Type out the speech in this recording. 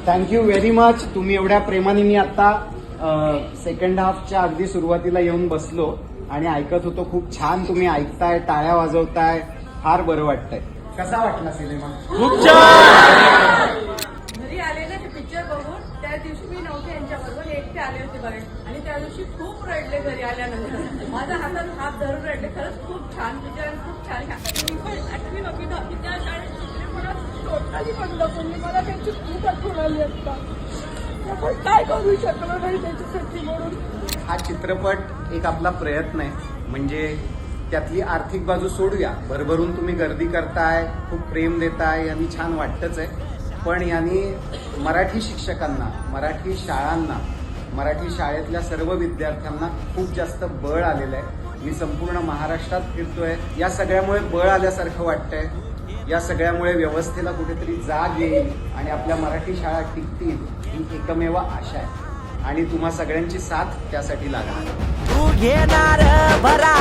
Thank you very much. तुम्ही एवढ्या प्रेमाने मी आता सेकंड हाफच्या अगदी सुरुवातीला येऊन बसलो आणि ऐकत होतो. खूप छान तुम्ही ऐकताय, टाळ्या वाजवताय, फार बरं वाटतंय. कसा वाटला सिनेमा? खूप छान. घरी आले ना ते पिक्चर बघून, त्या दिवशी मी नव्हते यांच्याबरोबर, एकटे आले होते बघायला आणि त्या दिवशी खूप रडले घरी आल्यानंतर. माझ्या हातात हात धरून रडले. खरंच खूप छान पिक्चर आणि खूप छान. मी पण आठवी नववी दहावी त्या शाळेत शिकले, मला टोटली बंद पडली. मला त्यांची खूप आठवण आली असता. आपण काय करू शकलो नाही त्याच्यासाठी म्हणून. हा चित्रपट एक आपला प्रयत्न आहे. म्हणजे त्यातली आर्थिक बाजू सोडूया, भरभरून तुम्ही गर्दी करताय, खूप प्रेम देताय आणि छान वाटतच आहे. पण यांनी मराठी शिक्षकांना, मराठी शाळांना, मराठी शाळेतल्या सर्व विद्यार्थ्यांना खूप जास्त बळ आलेलं आहे. मी संपूर्ण महाराष्ट्रात फिरतोय, या सगळ्यामुळे बळ आल्यासारखं वाटतंय. या सगळ्यामुळे व्यवस्थेला कुठेतरी जाग येईल आणि आपल्या मराठी शाळा टिकतील, ही एकमेव आशा आहे. आणि तुम्हा सगळ्यांची साथ त्यासाठी लागणार. तू घेणार भरा